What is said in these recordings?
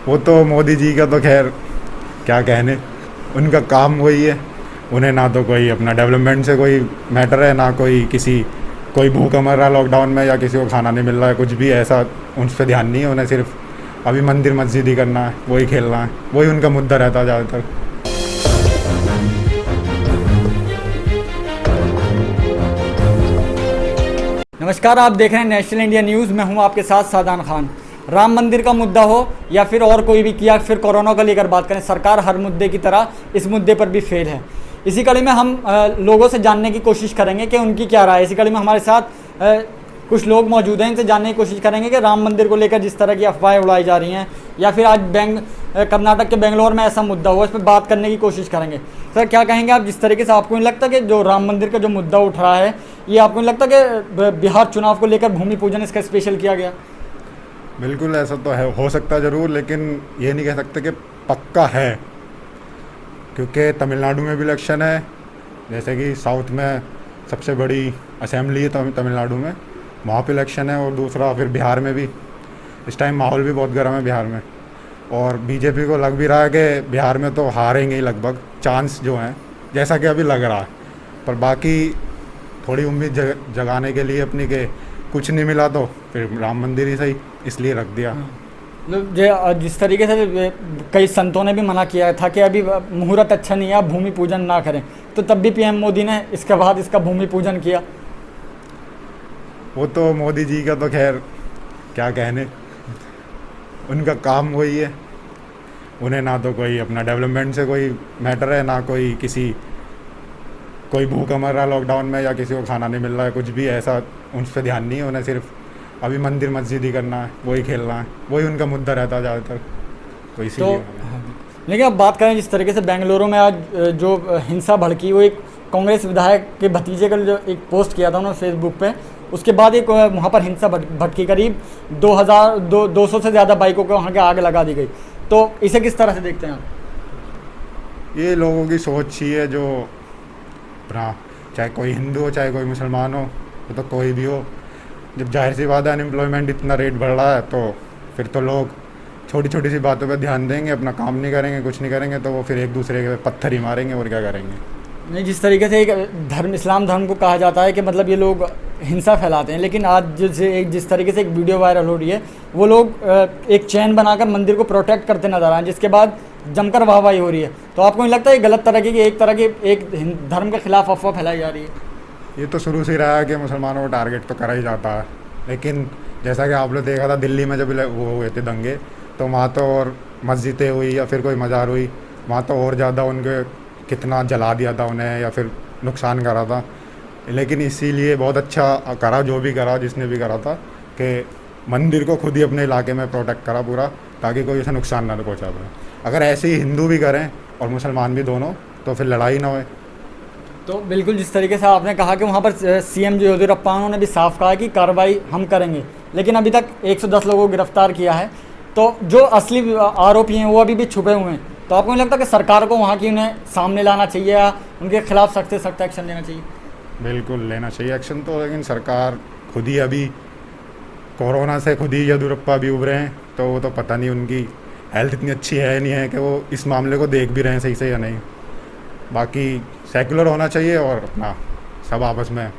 वो तो मोदी जी का तो खैर क्या कहने, उनका काम वही है। उन्हें ना तो कोई अपना डेवलपमेंट से कोई मैटर है, ना कोई भूखा मर रहा है लॉकडाउन में, या किसी को खाना नहीं मिल रहा है, कुछ भी ऐसा उन पर ध्यान नहीं है। उन्हें सिर्फ अभी मंदिर मस्जिद ही करना है, वही खेलना है, वही उनका मुद्दा रहता है ज़्यादातर। नमस्कार, आप देख रहे हैं नेशनल इंडिया न्यूज़। मैं हूं आपके साथ सादान खान। राम मंदिर का मुद्दा हो या फिर और कोई भी, या फिर कोरोना को लेकर बात करें, सरकार हर मुद्दे की तरह इस मुद्दे पर भी फेल है। इसी कड़ी में हम लोगों से जानने की कोशिश करेंगे कि उनकी क्या राय है। इसी कड़ी में हमारे साथ कुछ लोग मौजूद हैं, इनसे जानने की कोशिश करेंगे कि राम मंदिर को लेकर जिस तरह की अफवाहें उड़ाई जा रही हैं, या फिर आज कर्नाटक के बेंगलोर में ऐसा मुद्दा हुआ, इस पर बात करने की कोशिश करेंगे। सर, क्या कहेंगे आप, जिस तरीके से आपको नहीं लगता कि जो राम मंदिर का जो मुद्दा उठ रहा है, ये आपको नहीं लगता कि बिहार चुनाव को लेकर भूमि पूजन इसका स्पेशल किया गया? बिल्कुल ऐसा तो है, हो सकता है ज़रूर, लेकिन ये नहीं कह सकते कि पक्का है, क्योंकि तमिलनाडु में भी इलेक्शन है। जैसे कि साउथ में सबसे बड़ी असेंबली है तमिलनाडु में, वहाँ पे इलेक्शन है। और दूसरा फिर बिहार में भी इस टाइम माहौल भी बहुत गर्म है बिहार में, और बीजेपी को लग भी रहा है कि बिहार में तो हारेंगे ही लगभग, चांस जो हैं, जैसा कि अभी लग रहा है। पर बाकी थोड़ी उम्मीद जगाने के लिए अपनी के कुछ नहीं मिला तो फिर राम मंदिर ही सही, इसलिए रख दिया। जिस तरीके से कई संतों ने भी मना किया था कि अभी मुहूर्त अच्छा नहीं है, आप भूमि पूजन ना करें, तो तब भी पीएम मोदी ने इसके बाद इसका भूमि पूजन किया। वो तो मोदी जी का तो खैर क्या कहने, उनका काम वही है। उन्हें ना तो कोई अपना डेवलपमेंट से कोई मैटर है, ना कोई भूखा मर रहा है लॉकडाउन में, या किसी को खाना नहीं मिल रहा है, कुछ भी ऐसा उन पर ध्यान नहीं है। उन्हें सिर्फ अभी मंदिर मस्जिद ही करना है, वही खेलना है, वही उनका मुद्दा रहता है ज़्यादातर, तो इसीलिए। लेकिन अब बात करें जिस तरीके से बेंगलुरु में आज जो हिंसा भड़की, वो एक कांग्रेस विधायक के भतीजे का जो एक पोस्ट किया था उन्होंने फेसबुक पे, उसके बाद एक वहाँ पर हिंसा भड़की, करीब 200 से ज़्यादा बाइकों को वहाँ के आग लगा दी गई। तो इसे किस तरह से देखते हैं आप? ये लोगों की सोच ही है, जो अपना, चाहे कोई हिंदू हो चाहे कोई मुसलमान हो, तो कोई भी हो, जब जाहिर सी बात है अनएम्प्लॉयमेंट इतना रेट बढ़ रहा है, तो फिर तो लोग छोटी छोटी सी बातों पर ध्यान देंगे, अपना काम नहीं करेंगे, कुछ नहीं करेंगे, तो वो फिर एक दूसरे के पत्थर ही मारेंगे, और क्या करेंगे। नहीं, जिस तरीके से एक धर्म, इस्लाम धर्म को कहा जाता है कि मतलब ये लोग हिंसा फैलाते हैं, लेकिन आज जिस तरीके से एक वीडियो वायरल हो रही है, वो लोग एक चैन बनाकर मंदिर को प्रोटेक्ट करते नजर आ रहे हैं, जिसके बाद जमकर वाहवाही हो रही है। तो आपको नहीं लगता ये गलत तरह की एक धर्म के खिलाफ अफवाह फैलाई जा रही है? ये तो शुरू से ही रहा है कि मुसलमानों को टारगेट तो करा ही जाता है, लेकिन जैसा कि आपने देखा था दिल्ली में जब वो हुए थे दंगे, तो वहाँ तो और मस्जिदें हुई या फिर कोई मज़ार हुई, वहाँ तो और ज़्यादा उनके कितना जला दिया था उन्हें, या फिर नुकसान करा था। लेकिन इसीलिए बहुत अच्छा करा जो भी करा, जिसने भी करा था, कि मंदिर को खुद ही अपने इलाके में प्रोटेक्ट करा पूरा, ताकि कोई ऐसा नुकसान ना पहुँचा पाए। अगर ऐसे ही हिंदू भी करें और मुसलमान भी दोनों, तो फिर लड़ाई ना होए। तो बिल्कुल, जिस तरीके से आपने कहा कि वहाँ पर सीएम जो येदियुरप्पा उन्होंने भी साफ कहा कि कार्रवाई हम करेंगे, लेकिन अभी तक 110 लोगों को गिरफ्तार किया है, तो जो असली आरोपी हैं वो अभी भी छुपे हुए हैं। तो आपको नहीं लगता कि सरकार को वहाँ की उन्हें सामने लाना चाहिए, या उनके खिलाफ सख्त से सख्त एक्शन लेना चाहिए? बिल्कुल लेना चाहिए एक्शन तो, लेकिन सरकार खुद ही अभी कोरोना से खुद ही येदियुरप्पा भी उभरे हैं, तो वो तो पता नहीं उनकी हेल्थ इतनी अच्छी है नहीं है कि वो इस मामले को देख भी रहे हैं सही से या नहीं। बाकी सेकुलर होना चाहिए और अपना सब आपस में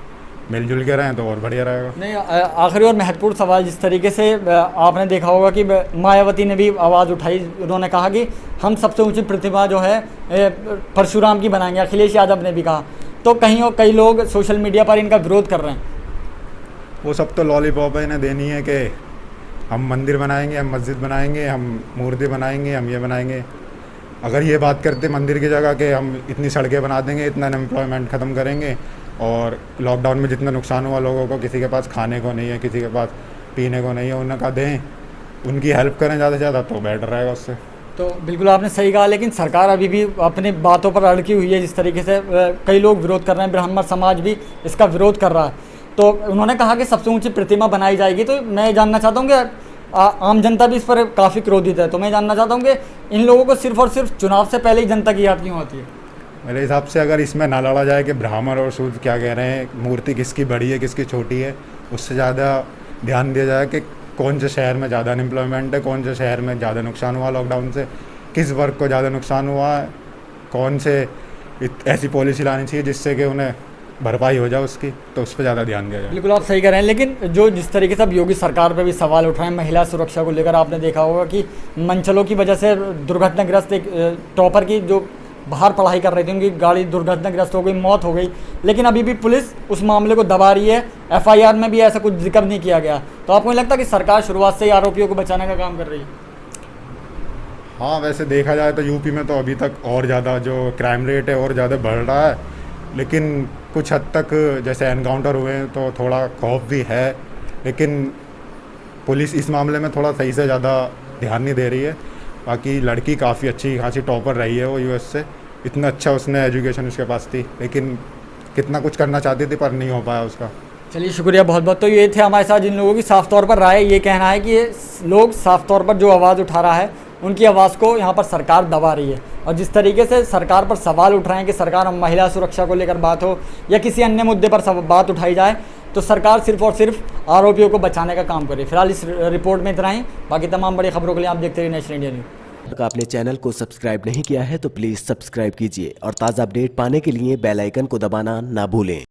मिलजुल के रहें तो और बढ़िया रहेगा। नहीं, आखिरी और महत्वपूर्ण सवाल, जिस तरीके से आपने देखा होगा कि मायावती ने भी आवाज़ उठाई, उन्होंने कहा कि हम सबसे ऊंची प्रतिमा जो है परशुराम की बनाएंगे, अखिलेश यादव ने भी कहा। तो कई लोग सोशल मीडिया पर इनका विरोध कर रहे हैं। वो सब तो लॉलीपॉप है, इन्हें देनी है कि हम मंदिर बनाएंगे, हम मस्जिद बनाएंगे, हम मूर्ति बनाएंगे, हम ये बनाएंगे। अगर ये बात करते मंदिर की जगह कि हम इतनी सड़कें बना देंगे, इतना अनएम्प्लॉयमेंट ख़त्म करेंगे, और लॉकडाउन में जितना नुकसान हुआ लोगों को, किसी के पास खाने को नहीं है, किसी के पास पीने को नहीं है, उन्हें का दें, उनकी हेल्प करें ज़्यादा से ज़्यादा, तो बेटर रहेगा उससे। तो बिल्कुल आपने सही कहा, लेकिन सरकार अभी भी अपनी बातों पर अड़की हुई है। जिस तरीके से कई लोग विरोध कर रहे हैं, ब्राह्मण समाज भी इसका विरोध कर रहा है। तो उन्होंने कहा कि सबसे ऊंची प्रतिमा बनाई जाएगी। तो मैं जानना चाहता हूँ कि आम जनता भी इस पर काफ़ी क्रोधित है, तो मैं जानना चाहता हूँ कि इन लोगों को सिर्फ और सिर्फ चुनाव से पहले ही जनता की याद क्यों आती है? मेरे हिसाब से अगर इसमें ना लड़ा जाए कि ब्राह्मण और शूद्र क्या कह रहे हैं, मूर्ति किसकी बड़ी है किसकी छोटी है, उससे ज़्यादा ध्यान दिया जाए कि कौन से शहर में ज़्यादा अनएम्प्लॉयमेंट है, कौन से शहर में ज़्यादा नुकसान हुआ लॉकडाउन से, किस वर्ग को ज़्यादा नुकसान हुआ है, कौन से ऐसी पॉलिसी लानी चाहिए जिससे कि उन्हें भरपाई हो जाए उसकी, तो उस पर ज़्यादा ध्यान दिया जाए। बिल्कुल आप सही कह रहे हैं, लेकिन जो जिस तरीके से अब योगी सरकार पे भी सवाल उठ रहे हैं महिला सुरक्षा को लेकर, आपने देखा होगा कि मंचलों की वजह से दुर्घटनाग्रस्त एक टॉपर की जो बाहर पढ़ाई कर रही थी उनकी गाड़ी दुर्घटनाग्रस्त हो गई, मौत हो गई, लेकिन अभी भी पुलिस उस मामले को दबा रही है। एफआईआर में भी ऐसा कुछ जिक्र नहीं किया गया। तो आपको नहीं लगता कि सरकार शुरुआत से ही आरोपियों को बचाने का काम कर रही है? हाँ, वैसे देखा जाए तो यूपी में तो अभी तक और ज़्यादा जो क्राइम रेट है और ज़्यादा बढ़ रहा है, लेकिन कुछ हद तक जैसे एनकाउंटर हुए हैं तो थोड़ा खौफ भी है, लेकिन पुलिस इस मामले में थोड़ा सही से ज़्यादा ध्यान नहीं दे रही है। बाकी लड़की काफ़ी अच्छी खासी टॉपर रही है वो यूएस से, इतना अच्छा उसने एजुकेशन उसके पास थी, लेकिन कितना कुछ करना चाहती थी पर नहीं हो पाया उसका। चलिए शुक्रिया बहुत बहुत। तो ये थे हमारे साथ जिन लोगों की साफ तौर पर राय ये कहना है कि ये लोग साफ तौर पर जो आवाज़ उठा रहा है उनकी आवाज़ को यहाँ पर सरकार दबा रही है, और जिस तरीके से सरकार पर सवाल उठ रहे हैं कि सरकार महिला सुरक्षा को लेकर बात हो या किसी अन्य मुद्दे पर बात उठाई जाए तो सरकार सिर्फ और सिर्फ आरोपियों को बचाने का काम करे। फिलहाल इस रिपोर्ट में इतना ही, बाकी तमाम बड़ी खबरों के लिए आप देखते रहिए नेशनल इंडिया न्यूज़। अगर आपने चैनल को सब्सक्राइब नहीं किया है तो प्लीज़ सब्सक्राइब कीजिए और ताज़ा अपडेट पाने के लिए बेल आइकन को दबाना ना भूलें।